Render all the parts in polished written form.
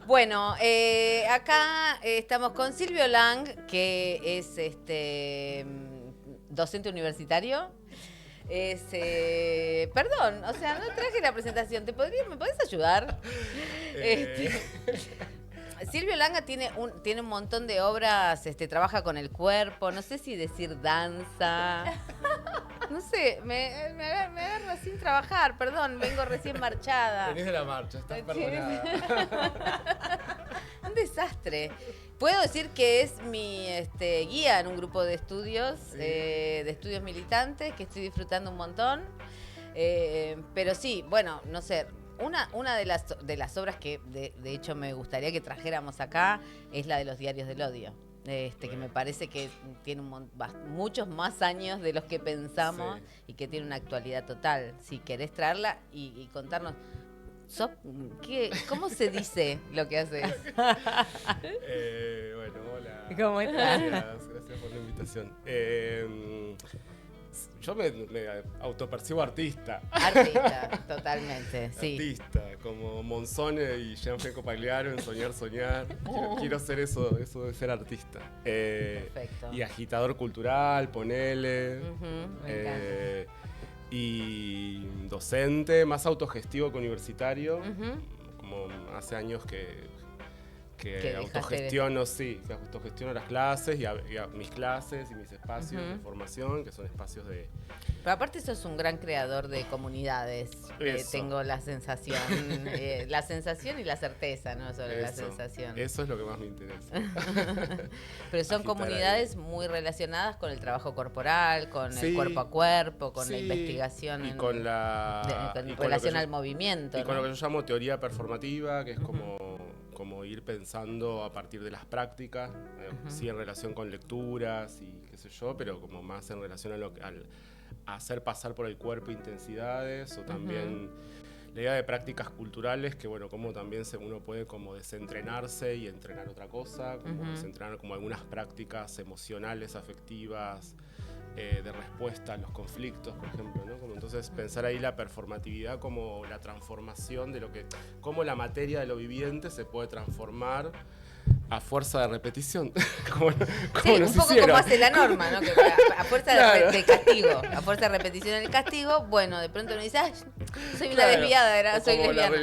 Bueno, acá estamos con Silvio Lang, que es docente universitario. Perdón, o sea, no traje la presentación. ¿Me podés ayudar? Eh, Silvio Langa tiene un montón de obras, trabaja con el cuerpo, no sé si decir danza. No sé, me agarro sin trabajar, perdón, vengo recién marchada. Venís de la marcha, estás perdonada. Un desastre. Puedo decir que es mi guía en un grupo de estudios, Sí. De estudios militantes, que estoy disfrutando un montón. Pero sí, bueno, no sé. Una de las obras que de hecho me gustaría que trajéramos acá es la de los diarios del odio. Que me parece que tiene muchos más años de los que pensamos, sí, y que tiene una actualidad total. Si querés traerla y contarnos, ¿cómo se dice lo que haces? Bueno, hola. ¿Cómo estás? Gracias por la invitación. Yo me autopercibo artista. Artista, totalmente, sí. Artista, como Monzone y Gianfranco Pagliaro en Soñar, Soñar. Quiero hacer eso de ser artista. Perfecto. Y agitador cultural, ponele. Me encanta. Y docente, más autogestivo que universitario. Como hace años que autogestiono, que autogestiono las clases y mis clases y mis espacios de formación, que son espacios de... Pero aparte sos un gran creador de comunidades. Tengo la sensación y la certeza, no solo la sensación. Eso es lo que más me interesa. Pero son comunidades muy relacionadas con el trabajo corporal, con el cuerpo a cuerpo, con la investigación. Y con la... en relación al movimiento. Y con lo que yo llamo teoría performativa, que es como ir pensando a partir de las prácticas, sí en relación con lecturas y qué sé yo, pero como más en relación al hacer pasar por el cuerpo intensidades, o también la idea de prácticas culturales, que bueno, como también uno puede como desentrenarse y entrenar otra cosa, como desentrenar como algunas prácticas emocionales, afectivas, de respuesta a los conflictos, por ejemplo, ¿no? Como entonces pensar ahí la performatividad como la transformación de cómo la materia de lo viviente se puede transformar a fuerza de repetición. como un poco como hace la norma, ¿no? Que a fuerza de castigo, a fuerza de repetición del castigo, bueno, de pronto uno dice, ay, soy una desviada, soy lesbiana.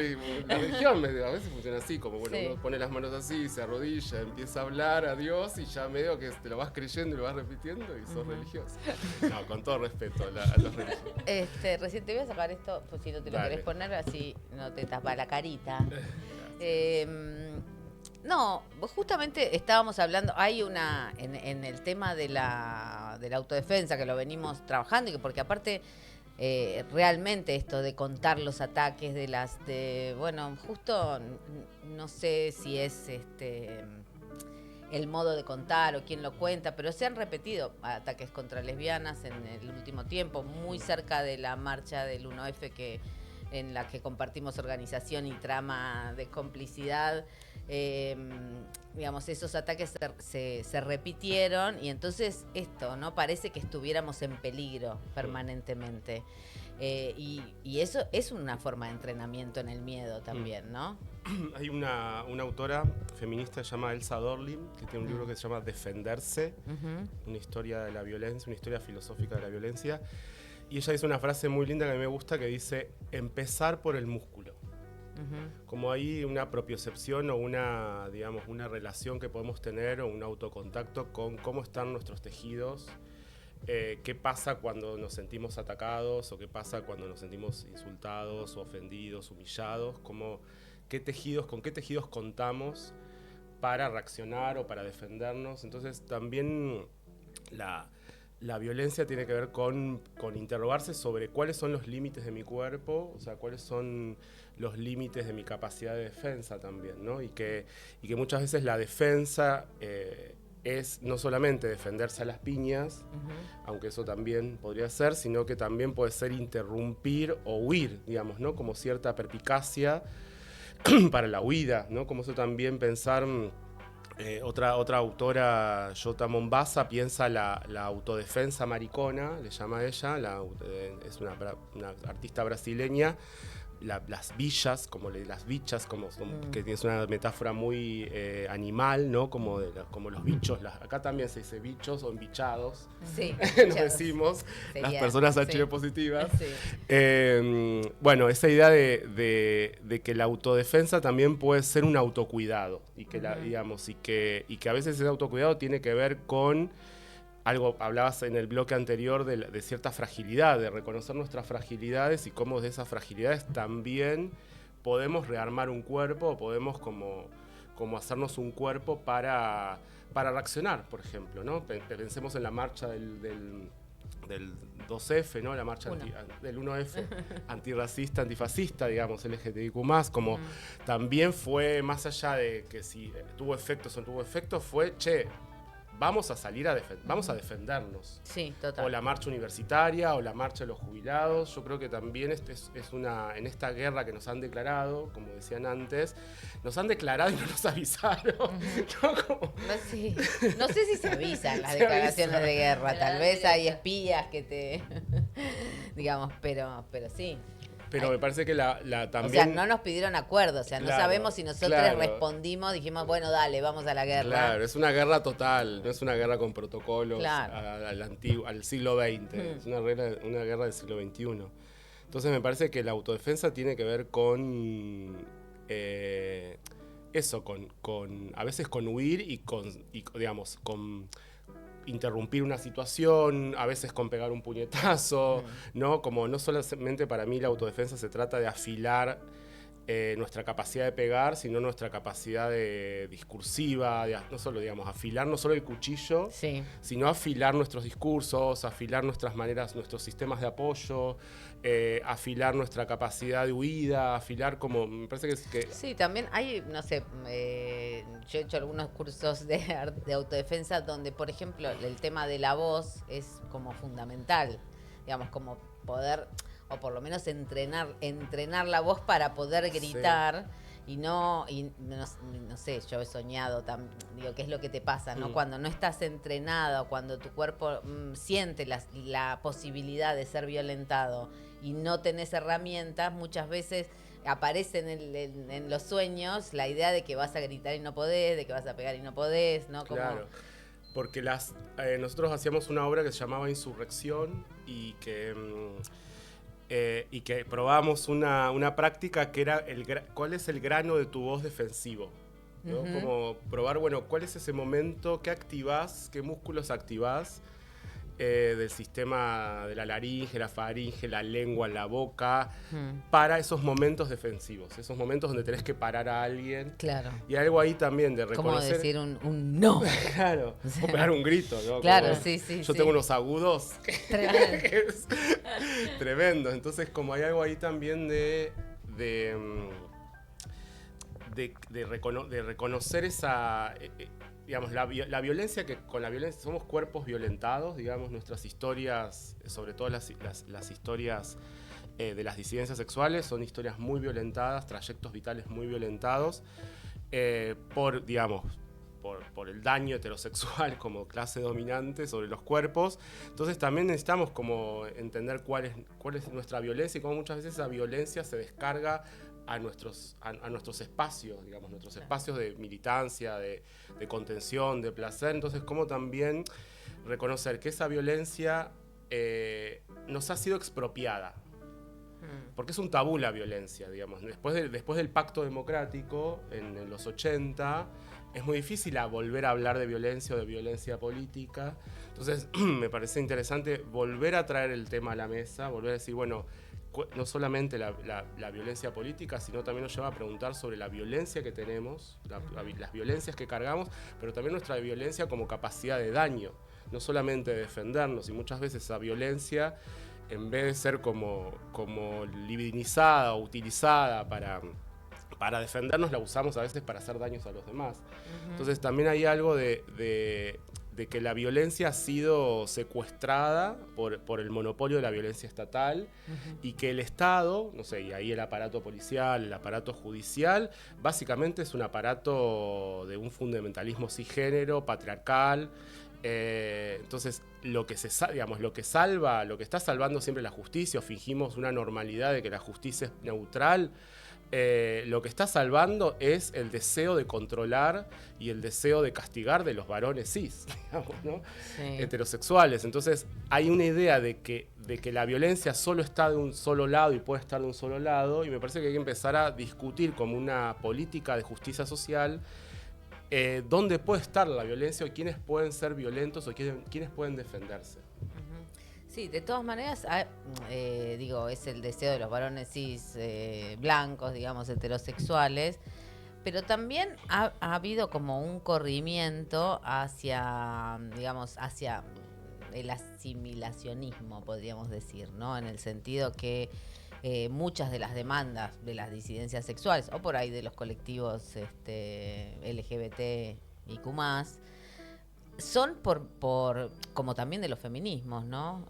La religión a veces funciona así, como bueno, uno pone las manos así, se arrodilla, empieza a hablar a Dios y ya medio que te lo vas creyendo y lo vas repitiendo y sos religioso. No, con todo respeto a los religiosos. Recién te voy a sacar esto, pues si no te lo querés poner, así no te tapa la carita. No, justamente estábamos hablando, hay una, en el tema de la autodefensa, que lo venimos trabajando, y que porque aparte realmente esto de contar los ataques bueno, justo no sé si es el modo de contar o quién lo cuenta, pero se han repetido ataques contra lesbianas en el último tiempo, muy cerca de la marcha del 1F en la que compartimos organización y trama de complicidad. Digamos, esos ataques se repitieron y entonces esto, ¿no? Parece que estuviéramos en peligro permanentemente. Y eso es una forma de entrenamiento en el miedo también, ¿no? Hay una autora feminista llamada Elsa Dorlim, que tiene un libro que se llama Defenderse, una historia de la violencia, una historia filosófica de la violencia. Y ella dice una frase muy linda que a mí me gusta, que dice, empezar por el músculo. Como hay una propiocepción o una relación que podemos tener o un autocontacto con cómo están nuestros tejidos, qué pasa cuando nos sentimos atacados o qué pasa cuando nos sentimos insultados o ofendidos, humillados, con qué tejidos contamos para reaccionar o para defendernos. Entonces también la violencia tiene que ver con interrogarse sobre cuáles son los límites de mi cuerpo, o sea, cuáles son los límites de mi capacidad de defensa también, ¿no? Y que muchas veces la defensa es no solamente defenderse a las piñas, aunque eso también podría ser, sino que también puede ser interrumpir o huir, digamos, ¿no? Como cierta perspicacia para la huida, ¿no? Como eso también pensar... Otra autora, Jota Mombasa, piensa la autodefensa maricona, le llama ella, es una artista brasileña, las villas, las bichas, que es una metáfora muy animal, ¿no? Como los bichos. Acá también se dice bichos o embichados. Sí, nos decimos, las personas HIV positivas. Sí. Bueno, esa idea de que la autodefensa también puede ser un autocuidado y que, digamos, y que a veces ese autocuidado tiene que ver con algo, hablabas en el bloque anterior de cierta fragilidad, de reconocer nuestras fragilidades y cómo de esas fragilidades también podemos rearmar un cuerpo, o podemos como hacernos un cuerpo para reaccionar, por ejemplo, ¿no? Pensemos en la marcha del 2F, ¿no? La marcha del 1F, antirracista, antifascista, digamos, LGTBIQ+, como también fue, más allá de que si tuvo efectos o no tuvo efectos, fue, vamos a salir vamos a defendernos. Sí, total. O la marcha universitaria, o la marcha de los jubilados. Yo creo que también es en esta guerra que nos han declarado, como decían antes, nos han declarado y no nos avisaron. No sé si se avisan las declaraciones de guerra. Tal vez hay espías que te... digamos, pero sí. Pero me parece que también... O sea, no nos pidieron acuerdo, o sea, no sabemos si nosotros respondimos, dijimos, bueno, dale, vamos a la guerra. Claro, es una guerra total, no es una guerra con protocolos al siglo XX, es una guerra del siglo XXI. Entonces me parece que la autodefensa tiene que ver con eso, a veces con huir y digamos, con interrumpir una situación, a veces con pegar un puñetazo, ¿no? Como no solamente para mí la autodefensa se trata de afilar nuestra capacidad de pegar, sino nuestra capacidad discursiva, no solo, digamos, afilar no solo el cuchillo, sino afilar nuestros discursos, afilar nuestras maneras, nuestros sistemas de apoyo, afilar nuestra capacidad de huida, afilar como, me parece que... Sí, también hay, no sé, yo he hecho algunos cursos de autodefensa donde, por ejemplo, el tema de la voz es como fundamental, digamos, como poder... o por lo menos entrenar la voz para poder gritar y no sé, yo he soñado, digo, ¿qué es lo que te pasa, no? Cuando no estás entrenado, cuando tu cuerpo siente la posibilidad de ser violentado y no tenés herramientas, muchas veces aparece en los sueños la idea de que vas a gritar y no podés, de que vas a pegar y no podés, ¿no? Como... Claro, porque nosotros hacíamos una obra que se llamaba Insurrección y que probábamos una práctica que era cuál es el grano de tu voz defensivo, ¿no? Como probar, bueno, cuál es ese momento, qué activás, qué músculos activás del sistema de la laringe, la faringe, la lengua, la boca, para esos momentos defensivos, esos momentos donde tenés que parar a alguien. Claro. Y algo ahí también de reconocer... ¿Cómo decir un no? Claro, o pegar un grito, ¿no? Claro, como, sí. Yo tengo unos agudos que es tremendo. Entonces, como hay algo ahí también de reconocer esa... digamos, la violencia, que con la violencia somos cuerpos violentados, digamos, nuestras historias, sobre todo las historias de las disidencias sexuales, son historias muy violentadas, trayectos vitales muy violentados, por el daño heterosexual como clase dominante sobre los cuerpos. Entonces también necesitamos como entender cuál es nuestra violencia y cómo muchas veces esa violencia se descarga a nuestros espacios, digamos, nuestros espacios de militancia, de contención, de placer. Entonces, cómo también reconocer que esa violencia nos ha sido expropiada. Porque es un tabú la violencia, digamos. Después del Pacto Democrático, en los 80, es muy difícil volver a hablar de violencia o de violencia política. Entonces, me parece interesante volver a traer el tema a la mesa, volver a decir, bueno, no solamente la violencia política, sino también nos lleva a preguntar sobre la violencia que tenemos, las violencias que cargamos, pero también nuestra violencia como capacidad de daño, no solamente de defendernos, y muchas veces esa violencia, en vez de ser como libidinizada o utilizada para defendernos, la usamos a veces para hacer daños a los demás. Entonces también hay algo de que la violencia ha sido secuestrada por el monopolio de la violencia estatal y que el Estado, no sé, y ahí el aparato policial, el aparato judicial, básicamente es un aparato de un fundamentalismo cisgénero, patriarcal, Entonces, lo que salva, lo que está salvando siempre la justicia, o fingimos una normalidad de que la justicia es neutral, lo que está salvando es el deseo de controlar y el deseo de castigar de los varones cis, digamos, ¿no? Sí. Heterosexuales. Entonces, hay una idea de que la violencia solo está de un solo lado y puede estar de un solo lado, y me parece que hay que empezar a discutir como una política de justicia social dónde puede estar la violencia o quiénes pueden ser violentos o quiénes pueden defenderse. Sí, de todas maneras, es el deseo de los varones cis blancos, digamos, heterosexuales, pero también ha habido como un corrimiento hacia el asimilacionismo, podríamos decir, ¿no? En el sentido que muchas de las demandas de las disidencias sexuales, o por ahí de los colectivos LGBT y Q+, son por como también de los feminismos, ¿no?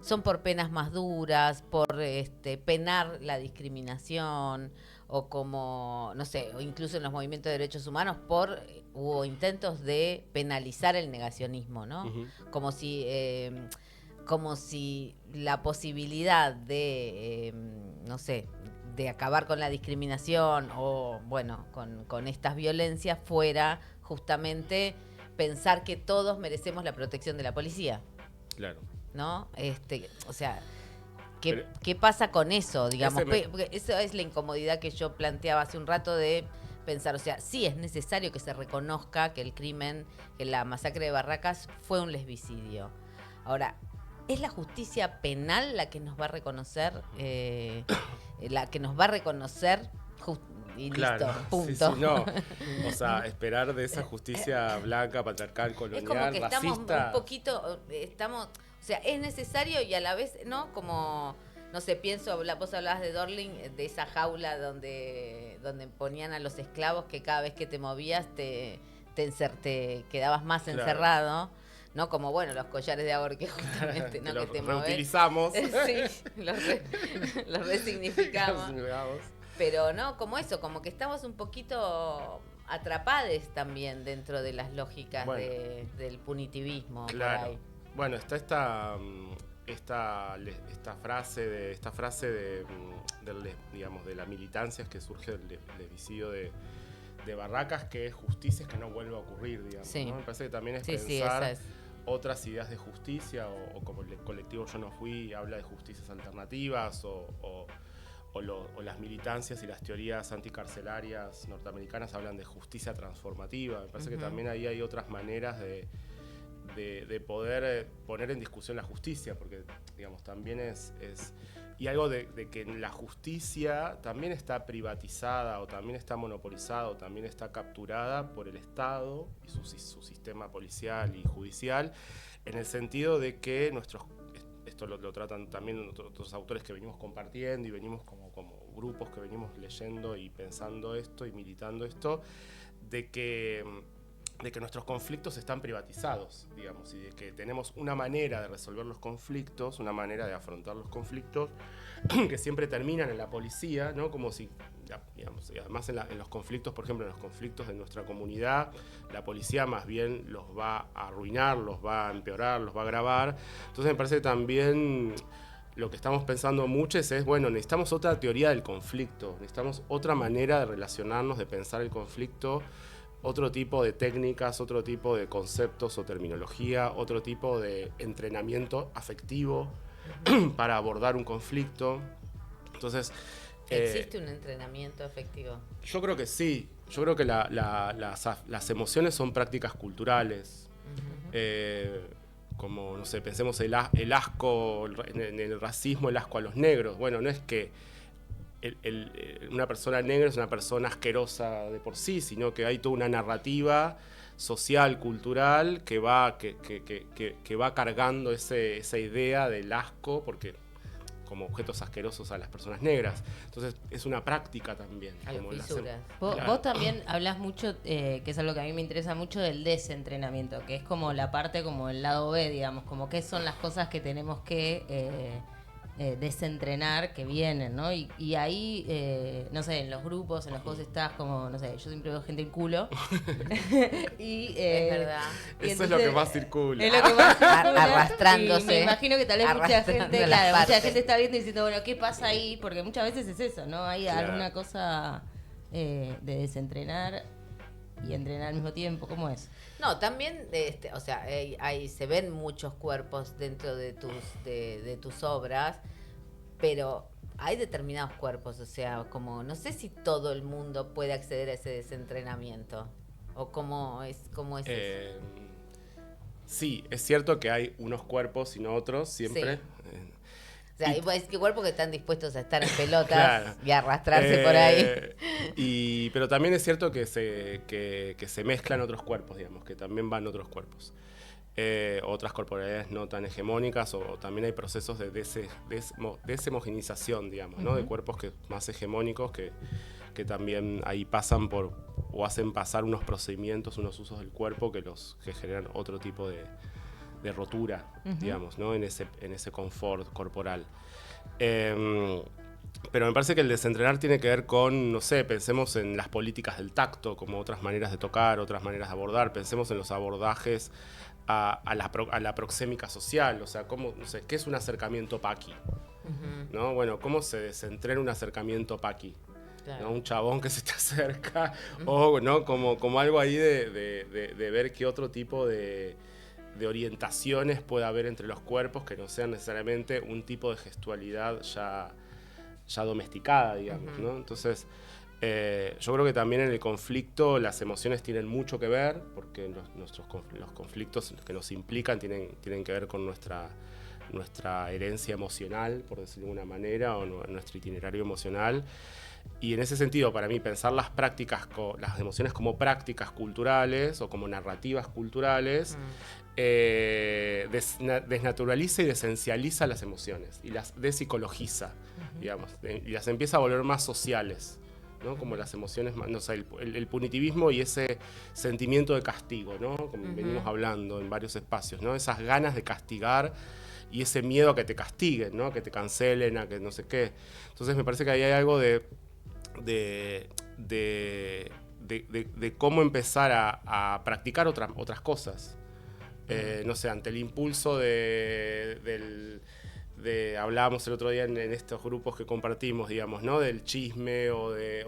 Son por penas más duras, por penar la discriminación, o como, no sé, o incluso en los movimientos de derechos humanos hubo intentos de penalizar el negacionismo, ¿no? Uh-huh. Como si la posibilidad de, de acabar con la discriminación o, bueno, con estas violencias fuera justamente pensar que todos merecemos la protección de la policía. Claro. ¿No? ¿Qué pasa con eso, digamos? Porque eso es la incomodidad que yo planteaba hace un rato de pensar, sí es necesario que se reconozca que el crimen, que la masacre de Barracas fue un lesbicidio. Ahora, ¿es la justicia penal la que nos va a reconocer, y claro, listo, punto? Sí, no. Esperar de esa justicia blanca, patriarcal, colonial, es como que racista. Estamos un poquito, es necesario y a la vez, ¿no? Como, no sé, vos hablabas de Dorling, de esa jaula donde ponían a los esclavos que cada vez que te movías te quedabas más encerrado. No como, bueno, los collares de Agor que justamente, ¿no? que te reutilizamos. Sí, los resignificamos. Pero no, como eso, como que estamos un poquito atrapados también dentro de las lógicas del punitivismo. Claro. Por ahí. Bueno, está esta frase de la militancia que surge del lesbicidio de Barracas, que es justicia es que no vuelva a ocurrir, digamos. Sí. ¿No? Me parece que también es pensar otras ideas de justicia, o como el colectivo Yo No Fui habla de justicias alternativas, o las militancias y las teorías anticarcelarias norteamericanas hablan de justicia transformativa. Me parece que también ahí hay otras maneras de poder poner en discusión la justicia, porque, digamos, también y algo de que la justicia también está privatizada, o también está monopolizada, o también está capturada por el Estado y su sistema policial y judicial, en el sentido de que esto lo tratan también otros autores que venimos compartiendo y venimos como grupos que venimos leyendo y pensando esto y militando esto, de que nuestros conflictos están privatizados, digamos, y de que tenemos una manera de resolver los conflictos, una manera de afrontar los conflictos que siempre terminan en la policía, ¿no? Como si, digamos, y además en los conflictos, por ejemplo, en los conflictos de nuestra comunidad, la policía más bien los va a arruinar, los va a empeorar, los va a agravar. Entonces me parece que también lo que estamos pensando muchos es, bueno, necesitamos otra teoría del conflicto, necesitamos otra manera de relacionarnos, de pensar el conflicto, otro tipo de técnicas, otro tipo de conceptos o terminología, otro tipo de entrenamiento afectivo para abordar un conflicto. Entonces, ¿existe un entrenamiento afectivo? Yo creo que sí. Yo creo que las emociones son prácticas culturales. Como, no sé, pensemos el asco, en el racismo, el asco a los negros. Bueno, no es que una persona negra es una persona asquerosa de por sí, sino que hay toda una narrativa social, cultural, que va cargando esa idea del asco, porque como objetos asquerosos a las personas negras. Entonces es una práctica también. Como fisuras. Vos también hablas mucho, que es algo que a mí me interesa mucho, del desentrenamiento, que es como la parte, como el lado B, digamos, como qué son las cosas que tenemos que desentrenar que vienen, ¿no? Y ahí, no sé, en los grupos, en los juegos estás como, no sé, yo siempre veo gente en culo. Es verdad. Y eso es lo que más circula. Es lo que más circula. Arrastrándose. Y me imagino que tal vez mucha Arrastrando gente, las claro, mucha partes. gente está viendo y diciendo, bueno, ¿qué pasa ahí? Porque muchas veces es eso, ¿no? Hay Claro. alguna cosa de desentrenar y entrenar al mismo tiempo. ¿Cómo es? No, también, o sea, ahí se ven muchos cuerpos dentro de tus obras, pero hay determinados cuerpos, o sea, como no sé si todo el mundo puede acceder a ese desentrenamiento, o cómo es eso. Sí, es cierto que hay unos cuerpos y no otros, siempre. Sí. O sea, hay cuerpos que están dispuestos a estar en pelotas Claro. y arrastrarse por ahí. Pero también es cierto que se mezclan otros cuerpos, digamos, que también van otros cuerpos. Otras corporalidades no tan hegemónicas, o también hay procesos de deshomogenización, digamos, ¿no? De cuerpos más hegemónicos que también ahí pasan por, o hacen pasar unos procedimientos, unos usos del cuerpo que generan otro tipo de rotura, digamos, ¿no? En ese confort corporal. Pero me parece que el desentrenar tiene que ver con, no sé, pensemos en las políticas del tacto, como otras maneras de tocar, otras maneras de abordar. Pensemos en los abordajes a la proxémica social, o sea, no sé, ¿qué es un acercamiento paqui? ¿No? Bueno, ¿cómo se desentrena un acercamiento paqui? Claro. ¿No? Un chabón que se te acerca, o ¿no? como algo ahí de ver qué otro tipo de orientaciones puede haber entre los cuerpos que no sean necesariamente un tipo de gestualidad ya domesticada, digamos, ¿no? Entonces, yo creo que también en el conflicto las emociones tienen mucho que ver, porque los conflictos que nos implican tienen que ver con nuestra herencia emocional, por decirlo de alguna manera, o nuestro itinerario emocional. Y en ese sentido, para mí, pensar las emociones como prácticas culturales o como narrativas culturales desnaturaliza y desesencializa las emociones y las despsicologiza, digamos, y las empieza a volver más sociales, ¿no? Como las emociones, no sé, el punitivismo y ese sentimiento de castigo, ¿no? Como venimos hablando en varios espacios, ¿no? Esas ganas de castigar y ese miedo a que te castiguen, ¿no? A que te cancelen, a que no sé qué. Entonces me parece que ahí hay algo de cómo empezar a practicar otras cosas. No sé, ante el impulso hablábamos el otro día en estos grupos que compartimos, digamos, ¿no? Del chisme o de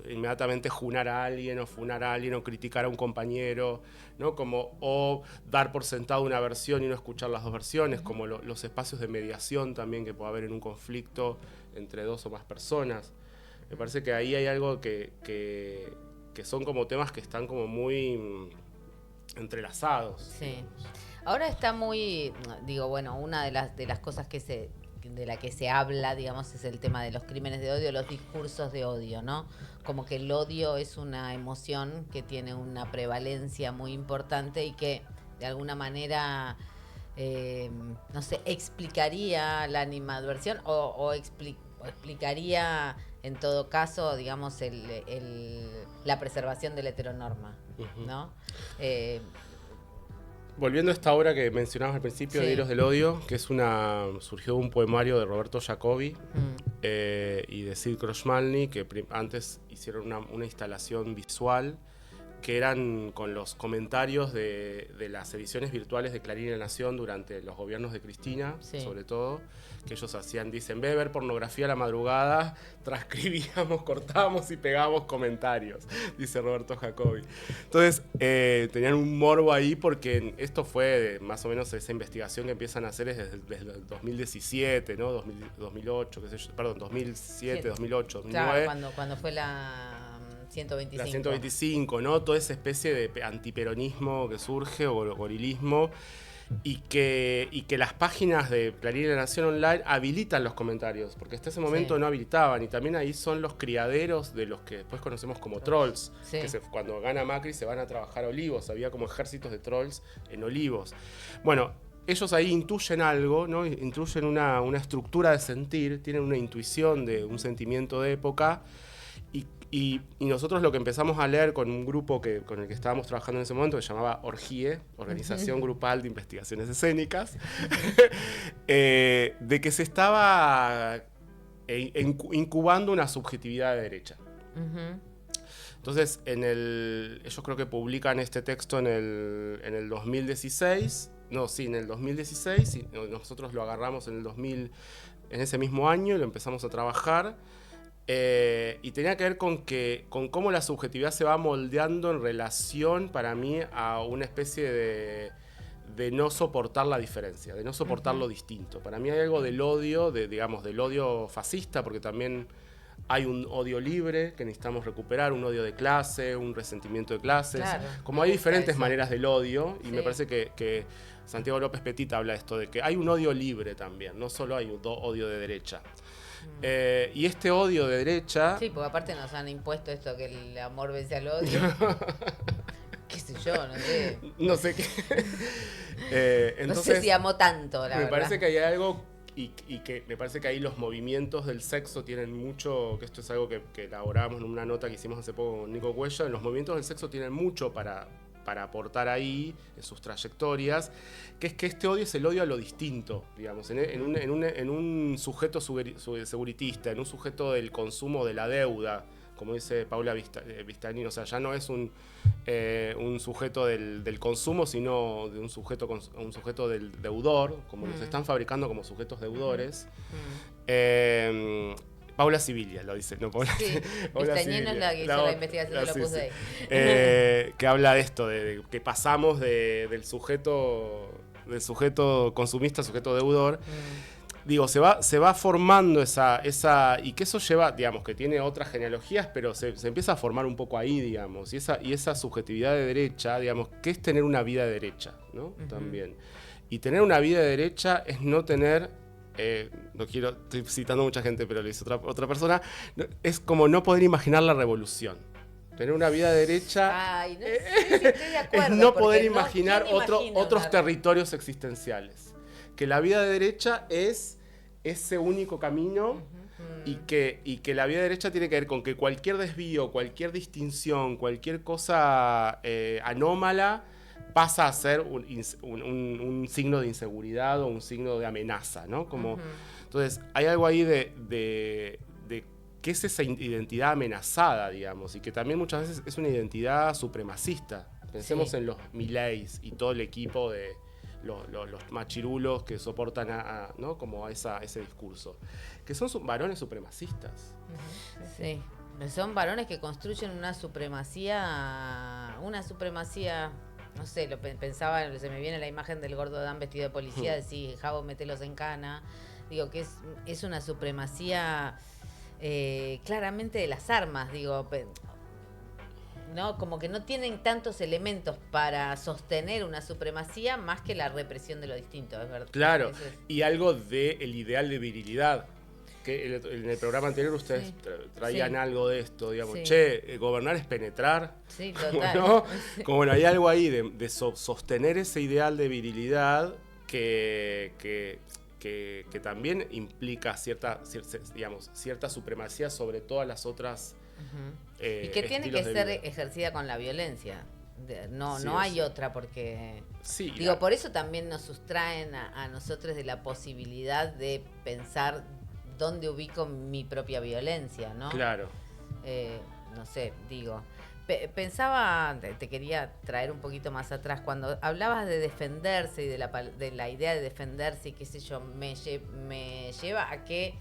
inmediatamente junar a alguien o funar a alguien o criticar a un compañero, ¿no? O dar por sentado una versión y no escuchar las dos versiones, como los espacios de mediación también que puede haber en un conflicto entre dos o más personas. Me parece que ahí hay algo que son como temas que están como muy entrelazados. Sí. Ahora está muy, digo, bueno, una de las cosas de la que se habla, digamos, es el tema de los crímenes de odio, los discursos de odio, ¿no? Como que el odio es una emoción que tiene una prevalencia muy importante y que de alguna manera, no sé, explicaría la animadversión o explicaría en todo caso, digamos, la preservación de la heteronorma, ¿no? Volviendo a esta obra que mencionabas al principio, Sí. de Hilos del Odio, que surgió de un poemario de Roberto Jacobi y de Sid Krochmalny, que antes hicieron una instalación visual que eran con los comentarios de las ediciones virtuales de Clarín y La Nación durante los gobiernos de Cristina, sobre todo, que ellos dicen, en vez de ver pornografía a la madrugada, transcribíamos, cortábamos y pegábamos comentarios, dice Roberto Jacobi. Entonces, tenían un morbo ahí porque esto fue más o menos esa investigación que empiezan a hacer desde el 2017, ¿no? 2008, qué sé yo, perdón, 2007, 2008, 2009. Claro, cuando fue la 125. La 125, ¿no? Toda esa especie de antiperonismo que surge, o gorilismo, y que las páginas de Clarín y La Nación Online habilitan los comentarios, porque hasta ese momento no habilitaban, y también ahí son los criaderos de los que después conocemos como trolls, que cuando gana Macri se van a trabajar a Olivos, había como ejércitos de trolls en Olivos. Bueno, ellos ahí intuyen algo, ¿no? Intuyen una estructura de sentir, tienen una intuición de un sentimiento de época, Y nosotros lo que empezamos a leer con un grupo con el que estábamos trabajando en ese momento, que se llamaba Orgie, Organización Grupal de Investigaciones Escénicas, de que se estaba incubando una subjetividad de derecha. Entonces, ellos creo que publican este texto en el 2016, en el 2016, y nosotros lo agarramos en ese mismo año y lo empezamos a trabajar. Y tenía que ver con cómo la subjetividad se va moldeando en relación, para mí, a una especie de no soportar la diferencia, de no soportar lo distinto. Para mí hay algo del odio, del odio fascista, porque también hay un odio libre que necesitamos recuperar, un odio de clase, un resentimiento de clases. Claro, como hay diferentes maneras del odio, y me parece que Santiago López Petit habla de esto, de que hay un odio libre también, no solo hay un odio de derecha. Y este odio de derecha... Sí, porque aparte nos han impuesto esto que el amor vence al odio. Qué sé yo, no sé. No sé qué. Entonces, no sé si amó tanto, la verdad. Me parece que hay algo, y que me parece que ahí los movimientos del sexo tienen mucho, que esto es algo que elaboramos en una nota que hicimos hace poco con Nico Cuello, los movimientos del sexo tienen mucho para aportar ahí en sus trayectorias, que es que este odio es el odio a lo distinto, digamos, en un sujeto seguritista, en un sujeto del consumo de la deuda, como dice Paula Vistarini, o sea, ya no es un sujeto del consumo, sino de un sujeto del deudor, como los están fabricando como sujetos deudores. Paula Sibilia lo dice, ¿no? Paula, sí, Vistañeno es la que hizo la investigación, lo puse ahí. Que habla de esto, de que pasamos del sujeto consumista, sujeto deudor. Digo, se va formando esa y que eso lleva, digamos, que tiene otras genealogías, pero se empieza a formar un poco ahí, digamos, y esa subjetividad de derecha, digamos, que es tener una vida de derecha, ¿no? También. Y tener una vida de derecha es no tener... estoy citando a mucha gente, pero lo dice otra persona, es como no poder imaginar la revolución. Tener una vida derecha Ay, no sé si estoy de acuerdo, es no poder imaginar otros territorios existenciales. Que la vida de derecha es ese único camino y que la vida de derecha tiene que ver con que cualquier desvío, cualquier distinción, cualquier cosa anómala pasa a ser un signo de inseguridad o un signo de amenaza, ¿no? Entonces, hay algo ahí de qué es esa identidad amenazada, digamos, y que también muchas veces es una identidad supremacista. Pensemos en los Mileis y todo el equipo de los machirulos que soportan ¿no? como a ese discurso, que son varones supremacistas. Sí. Son varones que construyen una supremacía, no sé, pensaba, se me viene la imagen del gordo Dan vestido de policía, decir, Javo, mételos en cana. Digo, que es una supremacía claramente de las armas, digo, ¿no? Como que no tienen tantos elementos para sostener una supremacía más que la represión de lo distinto, es verdad. Claro, y algo del ideal de virilidad. Que en el programa anterior ustedes traían algo de esto, digamos, gobernar es penetrar. Sí, total. ¿No? Como bueno, hay algo ahí de sostener ese ideal de virilidad que también implica cierta supremacía sobre todas las otras. Y que tiene que ser ejercida con la violencia. No hay otra, porque por eso también nos sustraen a nosotros de la posibilidad de pensar dónde ubico mi propia violencia, ¿no? Claro. No sé, digo. Pensaba, te quería traer un poquito más atrás, cuando hablabas de defenderse y de la idea de defenderse y qué sé yo, me lleva a que,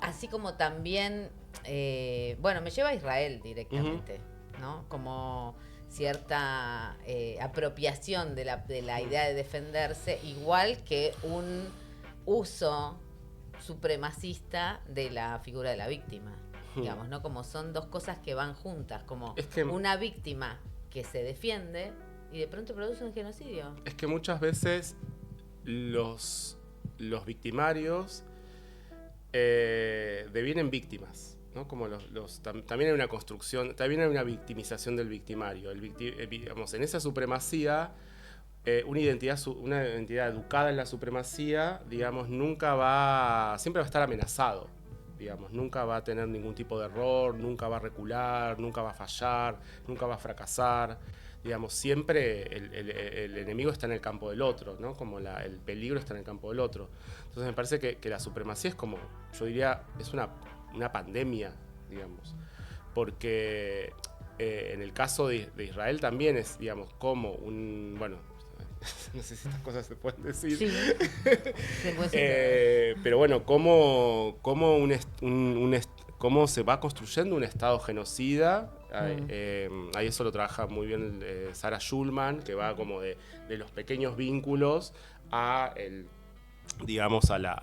así como también, me lleva a Israel directamente, ¿no? Como cierta apropiación de la idea de defenderse, igual que un uso supremacista de la figura de la víctima, digamos, ¿no? Como son dos cosas que van juntas, como una víctima que se defiende y de pronto produce un genocidio. Es que muchas veces los victimarios devienen víctimas, ¿no? Como también hay una construcción, también hay una victimización del victimario. Digamos, en esa supremacía, una identidad educada en la supremacía, digamos, siempre va a estar amenazado, digamos, nunca va a tener ningún tipo de error, nunca va a recular, nunca va a fallar, nunca va a fracasar. Digamos, siempre el enemigo está en el campo del otro, ¿no? Como el peligro está en el campo del otro. Entonces me parece que la supremacía es como, yo diría, es una pandemia, digamos. Porque en el caso de Israel también es, digamos, como bueno, no sé si estas cosas se pueden decir. Sí. Pero bueno, cómo se va construyendo un Estado genocida. Ahí eso lo trabaja muy bien Sarah Schulman, que va como de los pequeños vínculos a digamos a la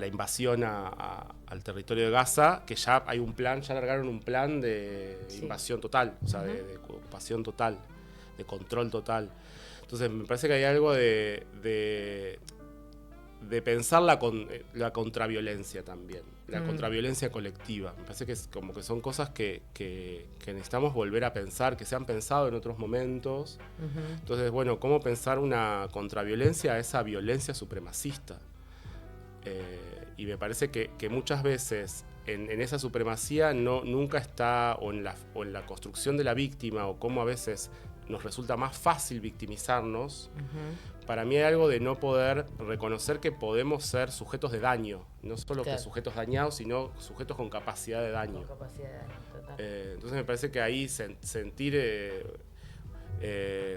invasión al territorio de Gaza, que ya hay un plan, ya largaron un plan de invasión total, o sea, de ocupación total, de control total. Entonces me parece que hay algo de pensar la contraviolencia también, la contraviolencia colectiva. Me parece que es como que son cosas que necesitamos volver a pensar, que se han pensado en otros momentos. Entonces, bueno, ¿cómo pensar una contraviolencia a esa violencia supremacista? Y me parece que muchas veces en esa supremacía nunca está, o en la construcción de la víctima, o cómo a veces nos resulta más fácil victimizarnos. Para mí hay algo de no poder reconocer que podemos ser sujetos de daño, no solo que sujetos dañados, sino sujetos con capacidad de daño. Con capacidad de daño, total. Entonces me parece que ahí sentir...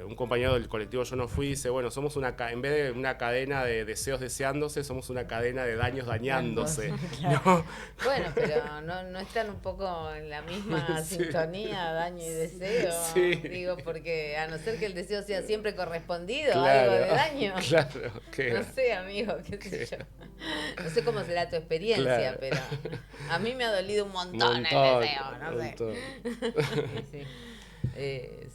un compañero del colectivo Yo No Fui dice, bueno, somos en vez de una cadena de deseos deseándose, somos una cadena de daños dañándose. Claro. ¿No? Bueno, pero ¿no están un poco en la misma sintonía, daño y deseo? Sí. Digo, porque a no ser que el deseo sea siempre correspondido, Claro, algo de daño. Claro, no sé, amigo, qué sé yo. No sé cómo será tu experiencia, pero a mí me ha dolido un montón el deseo, no sé. Sí.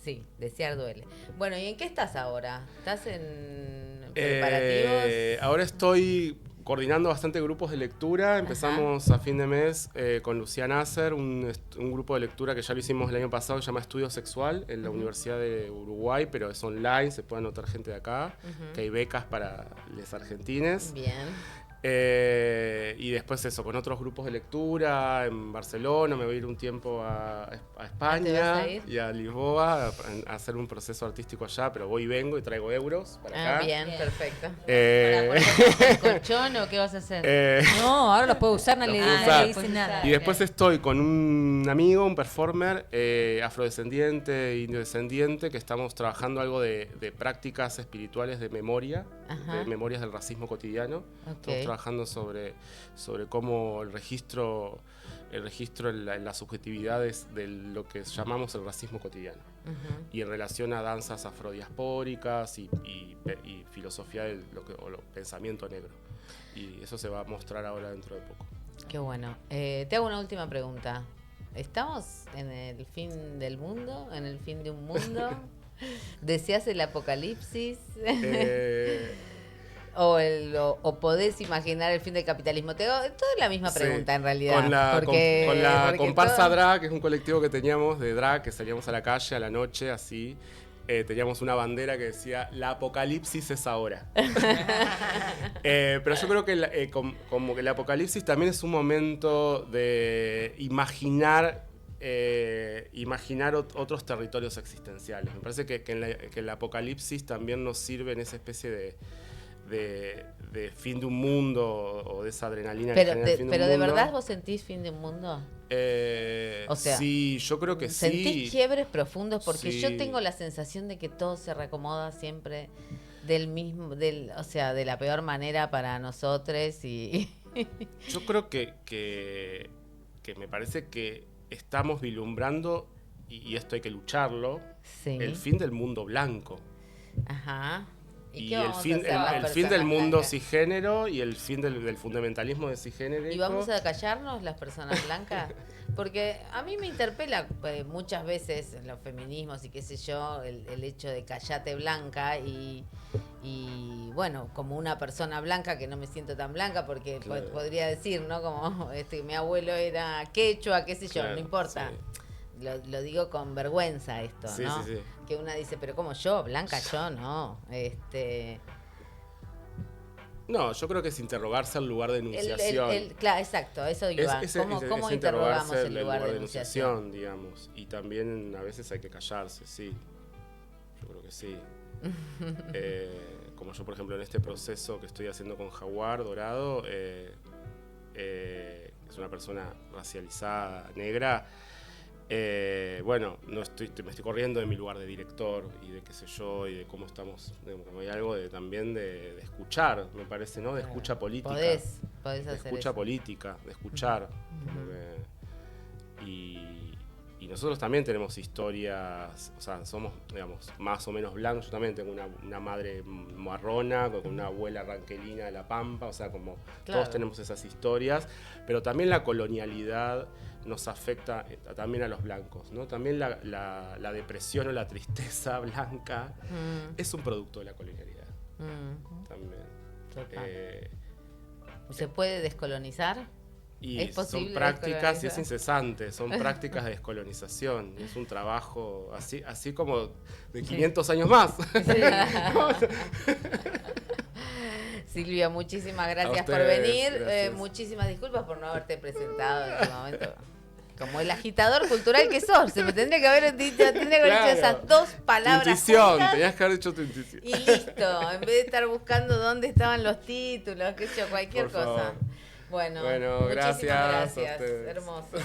Sí, desear duele. Bueno, ¿y en qué estás ahora? ¿Estás en preparativos? Ahora estoy coordinando bastante grupos de lectura. Empezamos a fin de mes con Lucía Nasser, un grupo de lectura que ya lo hicimos el año pasado, que se llama Estudio Sexual, en la Universidad de Uruguay, pero es online, se puede anotar gente de acá, que hay becas para los argentines. Bien. Y después eso, con otros grupos de lectura en Barcelona, me voy a ir un tiempo a España y a Lisboa a hacer un proceso artístico allá, pero voy y vengo y traigo euros para acá. Bien, perfecto. ¿El colchón o qué vas a hacer? No, ahora los puedo usar, no le dice nada. Y después estoy con un amigo, un performer afrodescendiente, indio-descendiente, que estamos trabajando algo de prácticas espirituales de memoria, de memorias del racismo cotidiano. Estamos trabajando sobre cómo el registro en las subjetividades de lo que llamamos el racismo cotidiano, y en relación a danzas afrodiaspóricas y filosofía o pensamiento negro. Y eso se va a mostrar ahora dentro de poco. Qué bueno. Te hago una última pregunta. ¿Estamos en el fin del mundo? ¿En el fin de un mundo? ¿Deseas el apocalipsis? ¿O podés imaginar el fin del capitalismo? Te hago toda la misma pregunta, en realidad. Con la comparsa todo... drag, que es un colectivo que teníamos de drag, que salíamos a la calle a la noche, así. Teníamos una bandera que decía, la apocalipsis es ahora. Pero yo creo que como que el apocalipsis también es un momento de imaginar otros territorios existenciales. Me parece que el apocalipsis también nos sirve en esa especie de fin de un mundo, o de esa adrenalina que genera el fin de un mundo. ¿Pero de verdad vos sentís fin de un mundo? O sea, sí, yo creo que ¿sentís sí. ¿Sentís quiebres profundos? Porque sí. Yo tengo la sensación de que todo se reacomoda siempre o sea, de la peor manera para nosotros. Y yo creo que me parece que estamos vislumbrando, y esto hay que lucharlo, el fin del mundo blanco. Ajá. Y el fin del mundo cisgénero, y el fin del fundamentalismo de cisgénero. ¿Y vamos a callarnos las personas blancas? Porque a mí me interpela muchas veces en los feminismos y qué sé yo, el hecho de callate blanca, y bueno, como una persona blanca, que no me siento tan blanca, porque podría decir, ¿no? Como mi abuelo era quechua, qué sé yo, no importa. Sí. Lo digo con vergüenza esto, sí, ¿no? Sí. Que una dice, pero ¿cómo yo? Blanca yo, no. No, yo creo que es interrogarse al lugar de enunciación. Claro, exacto, eso iba. ¿Cómo interrogamos el lugar de enunciación? Digamos. Y también a veces hay que callarse, sí. Yo creo que sí. Como yo, por ejemplo, en este proceso que estoy haciendo con Jaguar Dorado, es una persona racializada, negra. Bueno, me estoy corriendo de mi lugar de director y de qué sé yo, y de cómo estamos, como hay algo también de escuchar, me parece, ¿no? De escucha política. Podés hacer de escucha eso. política, de escuchar. Y nosotros también tenemos historias, o sea, somos, digamos, más o menos blancos. Yo también tengo una madre marrona, con una abuela ranquelina de La Pampa, o sea, como claro. Todos tenemos esas historias, pero también la colonialidad nos afecta también a los blancos, ¿no? También la depresión o la tristeza blanca es un producto de la colonialidad. También. ¿Se puede descolonizar? Y son prácticas, y es incesante, son prácticas de descolonización. Es un trabajo así como de 500 años más. Sí. Silvia, muchísimas gracias por venir. Gracias. Muchísimas disculpas por no haberte presentado en este momento. Como el agitador cultural que sos, se me tendría que haber dicho esas dos palabras. Tu intuición, juntas, tenías que haber dicho tu intuición. y listo, en vez de estar buscando dónde estaban los títulos, qué sé yo, cualquier Por cosa. favor. Bueno, Bueno, muchísimas gracias. gracias. Hermoso.